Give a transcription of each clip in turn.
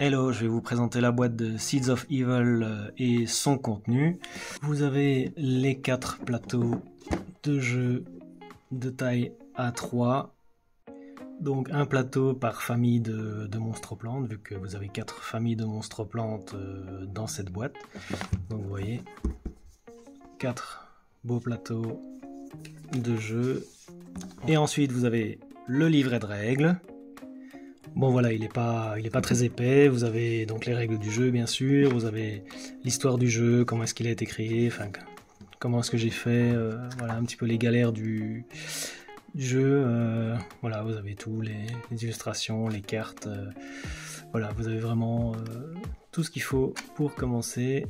Hello, je vais vous présenter la boîte de Seeds of Evil et son contenu. Vous avez les 4 plateaux de jeu de taille A3. Donc un plateau par famille de monstres plantes, vu que vous avez 4 familles de monstres plantes dans cette boîte. Donc vous voyez, 4 beaux plateaux de jeu. Et ensuite vous avez le livret de règles. Bon voilà, il est pas très épais. Vous avez donc les règles du jeu bien sûr, vous avez l'histoire du jeu, comment est-ce qu'il a été créé, enfin comment est-ce que j'ai fait, voilà un petit peu les galères du jeu. Voilà, vous avez tout, les illustrations, les cartes, voilà, vous avez vraiment tout ce qu'il faut pour commencer.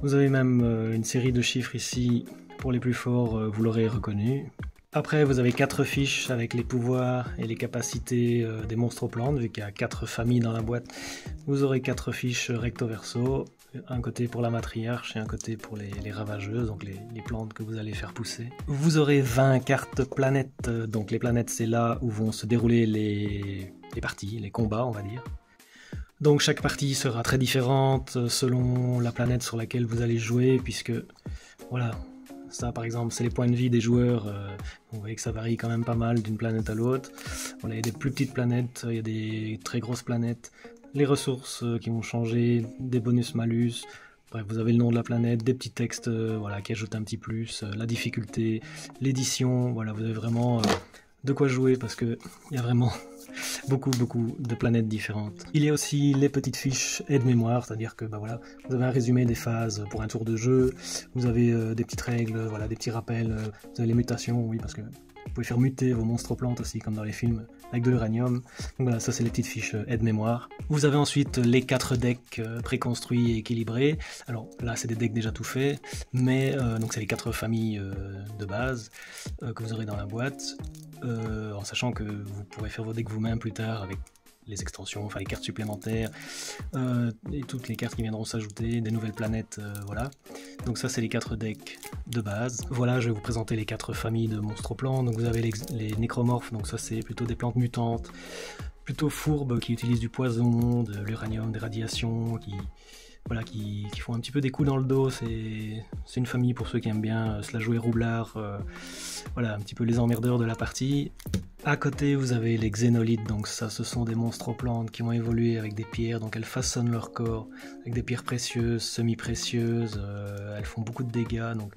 Vous avez même une série de chiffres ici, pour les plus forts, vous l'aurez reconnu. Après, vous avez 4 fiches avec les pouvoirs et les capacités des monstres plantes, vu qu'il y a 4 familles dans la boîte. Vous aurez 4 fiches recto verso, un côté pour la matriarche et un côté pour les ravageuses, donc les plantes que vous allez faire pousser. Vous aurez 20 cartes planètes, donc les planètes c'est là où vont se dérouler les parties, les combats on va dire. Donc chaque partie sera très différente selon la planète sur laquelle vous allez jouer, puisque voilà. Ça par exemple c'est les points de vie des joueurs, vous voyez que ça varie quand même pas mal d'une planète à l'autre. Voilà, il y a des plus petites planètes, il y a des très grosses planètes, les ressources qui vont changer, des bonus malus, bref vous avez le nom de la planète, des petits textes voilà, qui ajoutent un petit plus, la difficulté, l'édition, voilà vous avez vraiment de quoi jouer parce que il y a vraiment beaucoup de planètes différentes. Il y a aussi les petites fiches aide-mémoire, c'est-à-dire que bah voilà, vous avez un résumé des phases pour un tour de jeu, vous avez des petites règles, voilà, des petits rappels, vous avez les mutations, oui, parce que vous pouvez faire muter vos monstres plantes aussi, comme dans les films, avec de l'uranium. Donc voilà, ça c'est les petites fiches aide-mémoire. Vous avez ensuite les 4 decks préconstruits et équilibrés. Alors là c'est des decks déjà tout faits, mais donc c'est les 4 familles de base que vous aurez dans la boîte, en sachant que vous pourrez faire vos decks vous-même plus tard avec les extensions, enfin les cartes supplémentaires, et toutes les cartes qui viendront s'ajouter, des nouvelles planètes, voilà. Donc ça c'est les 4 decks de base. Voilà, je vais vous présenter les 4 familles de monstres plantes. Donc vous avez les nécromorphes, donc ça c'est plutôt des plantes mutantes, plutôt fourbes, qui utilisent du poison, de l'uranium, des radiations, voilà, qui font un petit peu des coups dans le dos. C'est une famille pour ceux qui aiment bien se la jouer roublard, voilà, un petit peu les emmerdeurs de la partie. À côté vous avez les xénolithes, donc ça ce sont des monstres plantes qui vont évoluer avec des pierres, donc elles façonnent leur corps avec des pierres précieuses, semi-précieuses, elles font beaucoup de dégâts, donc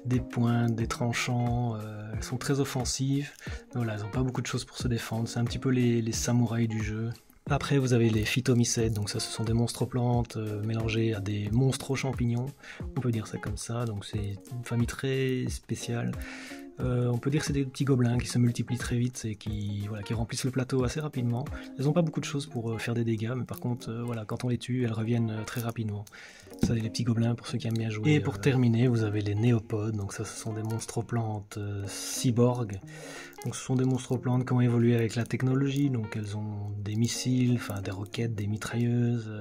des points, des tranchants, elles sont très offensives, voilà, elles n'ont pas beaucoup de choses pour se défendre, c'est un petit peu les samouraïs du jeu. Après vous avez les phytomycètes, donc ça ce sont des monstres plantes mélangés à des monstres aux champignons, on peut dire ça comme ça, donc c'est une famille très spéciale. On peut dire que c'est des petits gobelins qui se multiplient très vite et qui remplissent le plateau assez rapidement. Elles n'ont pas beaucoup de choses pour faire des dégâts, mais par contre, voilà, quand on les tue, elles reviennent très rapidement. Ça, les petits gobelins pour ceux qui aiment bien jouer. Et pour terminer, vous avez les néopodes, donc ça ce sont des monstres plantes cyborgs. Donc ce sont des monstres plantes qui ont évolué avec la technologie, donc elles ont des missiles, enfin des roquettes, des mitrailleuses,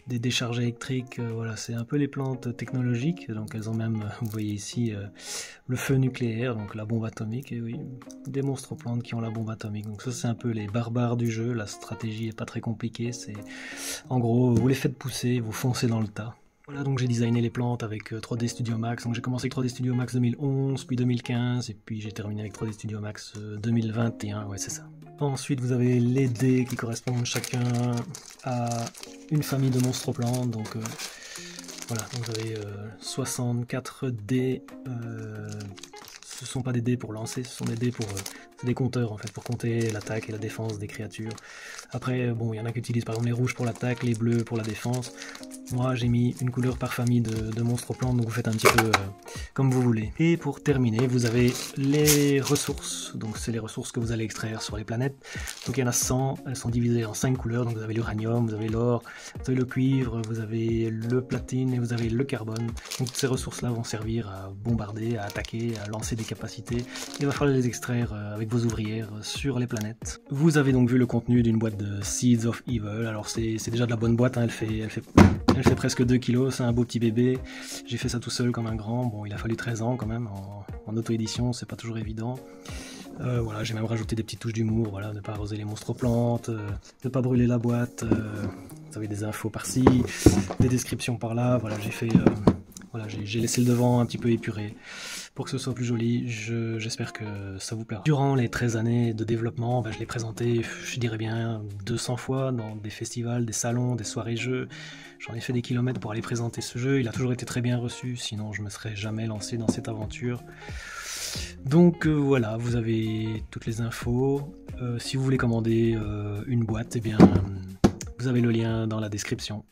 des décharges électriques, voilà, c'est un peu les plantes technologiques, donc elles ont même, vous voyez ici, le feu nucléaire, donc la bombe atomique, et oui, des monstres plantes qui ont la bombe atomique, donc ça c'est un peu les barbares du jeu, la stratégie est pas très compliquée, c'est en gros, vous les faites pousser, vous foncez dans le tas. Voilà, donc j'ai designé les plantes avec 3D Studio Max, donc j'ai commencé avec 3D Studio Max 2011, puis 2015, et puis j'ai terminé avec 3D Studio Max 2021, ouais c'est ça. Ensuite vous avez les dés qui correspondent chacun à une famille de monstres plantes, donc voilà, donc vous avez 64 dés, ce sont pas des dés pour lancer, ce sont des dés pour... c'est des compteurs en fait, pour compter l'attaque et la défense des créatures. Après, bon, il y en a qui utilisent par exemple les rouges pour l'attaque, les bleus pour la défense. Moi j'ai mis une couleur par famille de monstres plantes, donc vous faites un petit peu comme vous voulez. Et pour terminer, vous avez les ressources, donc c'est les ressources que vous allez extraire sur les planètes. Donc il y en a 100, elles sont divisées en 5 couleurs, donc vous avez l'uranium, vous avez l'or, vous avez le cuivre, vous avez le platine et vous avez le carbone. Donc ces ressources là vont servir à bombarder, à attaquer, à lancer des capacités. Il va falloir les extraire avec vos ouvrières sur les planètes. Vous avez donc vu le contenu d'une boîte de Seeds of Evil, alors c'est déjà de la bonne boîte, hein. Elle fait presque 2 kg, c'est un beau petit bébé. J'ai fait ça tout seul comme un grand, bon il a fallu 13 ans quand même, en auto-édition c'est pas toujours évident. Voilà, j'ai même rajouté des petites touches d'humour, voilà, ne pas arroser les monstres plantes, ne pas brûler la boîte, Vous avez des infos par-ci, des descriptions par-là. Voilà, j'ai fait, voilà, j'ai laissé le devant un petit peu épuré pour que ce soit plus joli. J'espère que ça vous plaira. Durant les 13 années de développement, je l'ai présenté, je dirais bien 200 fois dans des festivals, des salons, des soirées jeux. J'en ai fait des kilomètres pour aller présenter ce jeu. Il a toujours été très bien reçu, sinon je me serais jamais lancé dans cette aventure. Donc voilà, vous avez toutes les infos. Si vous voulez commander une boîte, eh bien, vous avez le lien dans la description.